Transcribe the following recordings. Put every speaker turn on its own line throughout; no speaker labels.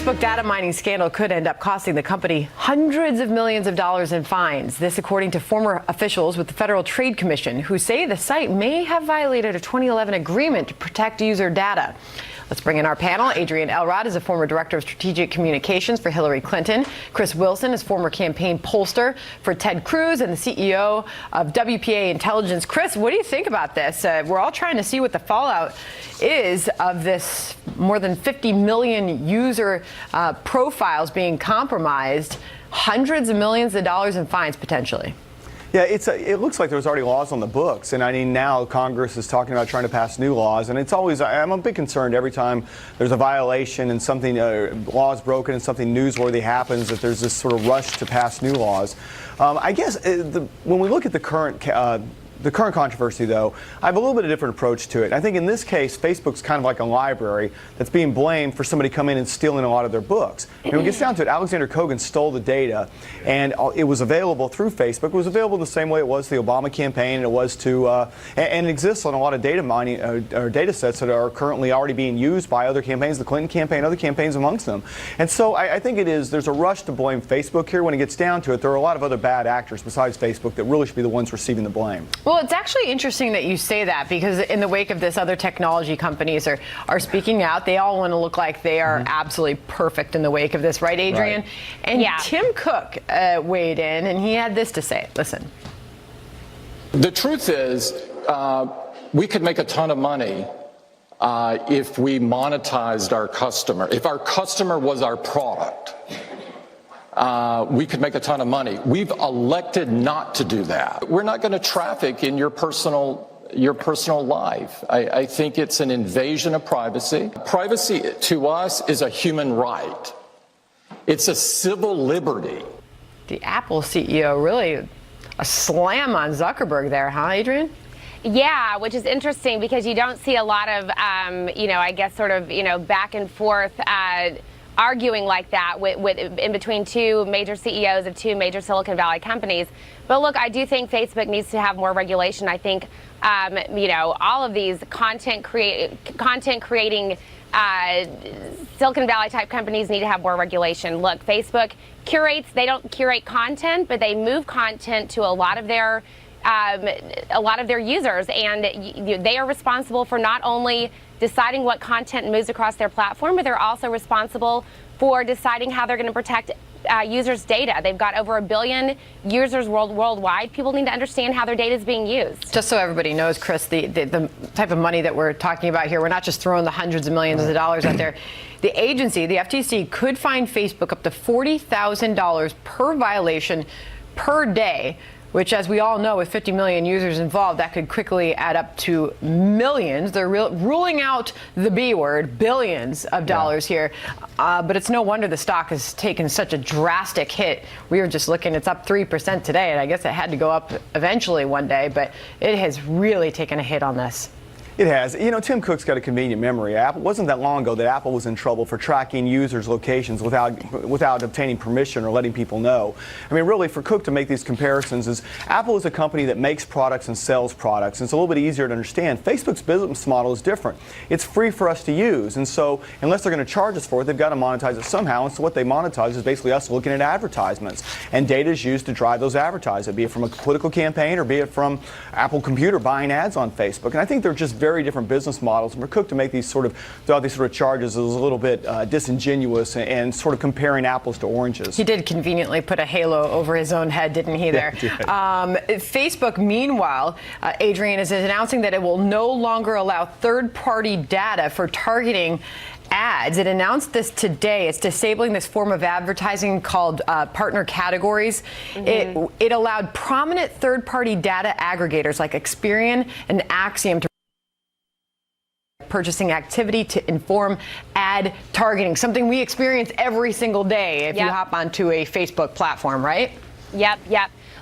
Facebook data mining scandal could end up costing the company hundreds of millions of dollars in fines. This according to former officials with the Federal Trade Commission, who say the site may have violated a 2011 agreement to protect user data. Let's bring in our panel. Adrian Elrod is a former director of strategic communications for Hillary Clinton. Chris Wilson is former campaign pollster for Ted Cruz and the CEO of WPA Intelligence. Chris, what do you think about this? We're all trying to see what the fallout is of this more than 50 million user profiles being compromised, hundreds of millions of dollars in fines potentially.
Yeah, it looks like there's already laws on the books, and I mean now Congress is talking about trying to pass new laws, and it's always, I'm a bit concerned every time there's a violation and something, law is broken and something newsworthy happens, that there's this sort of rush to pass new laws. I guess when we look at the current controversy, though, I have a little bit of a different approach to it. I think in this case, Facebook's kind of like a library that's being blamed for somebody coming in and stealing a lot of their books. And when it gets down to it, Alexander Kogan stole the data, and it was available through Facebook. It was available the same way it was to the Obama campaign, and it was to, and it exists on a lot of data mining or data sets that are currently already being used by other campaigns, the Clinton campaign, other campaigns amongst them. And so I think there's a rush to blame Facebook here. When it gets down to it, there are a lot of other bad actors besides Facebook that really should be the ones receiving the blame.
Well, it's actually interesting that you say that, because in the wake of this, other technology companies are speaking out. They all want to look like they are absolutely perfect in the wake of this, right, Adrian?
Right.
And yeah. Tim Cook weighed in, and he had this to say. Listen.
The truth is, we could make a ton of money if we monetized our customer. If our customer was our product, we could make a ton of money. We've elected not to do that. We're not going to traffic in your personal life. I think it's an invasion of privacy. Privacy to us is a human right. It's a civil liberty.
The Apple CEO really a slam on Zuckerberg there, huh, Adrian?
Yeah, which is interesting because you don't see a lot of, I guess sort of, back and forth arguing like that in between two major CEOs of two major Silicon Valley companies. But look, I do think Facebook needs to have more regulation. I think, all of these content creating Silicon Valley type companies need to have more regulation. Look, Facebook curates, they don't curate content, but they move content to a lot of their users, and they are responsible for not only deciding what content moves across their platform, but they're also responsible for deciding how they're going to protect users' data. They've got over 1 billion users worldwide. People need to understand how their data is being used. Just
so everybody knows, Chris, the type of money that we're talking about here, we're not just throwing the hundreds of millions of dollars out there. The agency, the FTC, could fine Facebook up to $40,000 per violation per day, which, as we all know, with 50 million users involved, that could quickly add up to millions. They're ruling out the B word, billions of dollars here. But it's no wonder the stock has taken such a drastic hit. We were just looking, it's up 3% today, and I guess it had to go up eventually one day, but it has really taken a hit on this.
It has. Tim Cook's got a convenient memory. It wasn't that long ago that Apple was in trouble for tracking users' locations without obtaining permission or letting people know. I mean, really, for Cook to make these comparisons, Apple is a company that makes products and sells products. It's a little bit easier to understand. Facebook's business model is different. It's free for us to use, and so unless they're going to charge us for it, they've got to monetize it somehow. And so what they monetize is basically us looking at advertisements, and data is used to drive those advertisements, be it from a political campaign or be it from Apple Computer buying ads on Facebook. And I think they're just very different business models, and for Cook to make these sort of charges is a little bit disingenuous and sort of comparing apples to oranges.
He did conveniently put a halo over his own head, didn't he, there? Facebook, meanwhile, Adrian, is announcing that it will no longer allow third-party data for targeting ads. It announced this today. It's disabling this form of advertising called partner categories. It allowed prominent third-party data aggregators like Experian and Axiom to purchasing activity to inform ad targeting, something we experience every single day if you hop onto a Facebook platform, right?
Yep.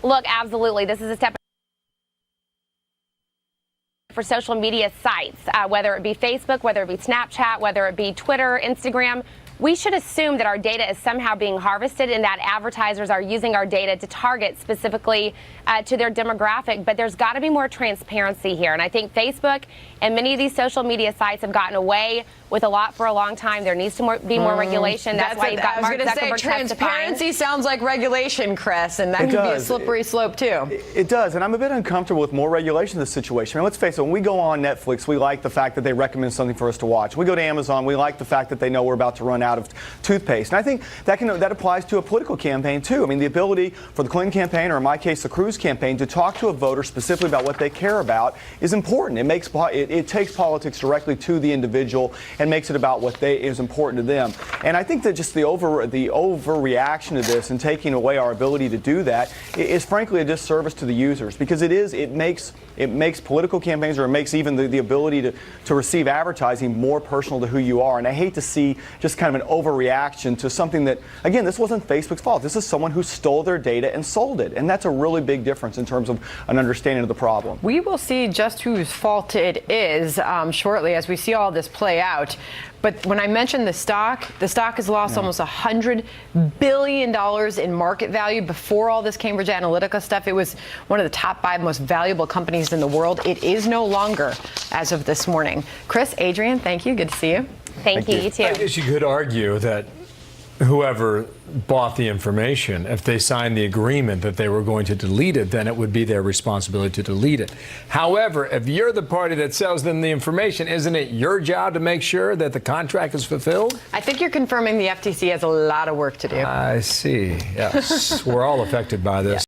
Look, absolutely. This is a step for social media sites, whether it be Facebook, whether it be Snapchat, whether it be Twitter, Instagram. We should assume that our data is somehow being harvested and that advertisers are using our data to target specifically to their demographic. But there's got to be more transparency here. And I think Facebook and many of these social media sites have gotten away with a lot for a long time. There needs to be more regulation. That's why you've got Mark Zuckerberg
transparency sounds like regulation, Chris, and that can be a slippery slope too.
It does, and I'm a bit uncomfortable with more regulation in this situation. I mean, let's face it, when we go on Netflix, we like the fact that they recommend something for us to watch. We go to Amazon, we like the fact that they know we're about to run out of toothpaste. And I think that applies to a political campaign too. I mean, the ability for the Clinton campaign, or in my case, the Cruz campaign, to talk to a voter specifically about what they care about is important. It takes politics directly to the individual and makes it about what is important to them. And I think that just the overreaction to this and taking away our ability to do that is frankly a disservice to the users, because it makes political campaigns, or it makes even the ability to receive advertising more personal to who you are. And I hate to see just kind of an overreaction to something that, again, this wasn't Facebook's fault. This is someone who stole their data and sold it. And that's a really big difference in terms of an understanding of the problem.
We will see just whose fault it is shortly as we see all this play out. But when I mentioned the stock has lost almost $100 billion in market value. Before all this Cambridge Analytica stuff, it was one of the top 5 most valuable companies in the world. It is no longer as of this morning. Chris, Adrian, thank you. Good to see you.
Thank you. You too.
I guess you could argue that whoever bought the information, if they signed the agreement that they were going to delete it, then it would be their responsibility to delete it. However, if you're the party that sells them the information, isn't it your job to make sure that the contract is fulfilled?
I think you're confirming the FTC has a lot of work to do.
I see. Yes. We're all affected by this.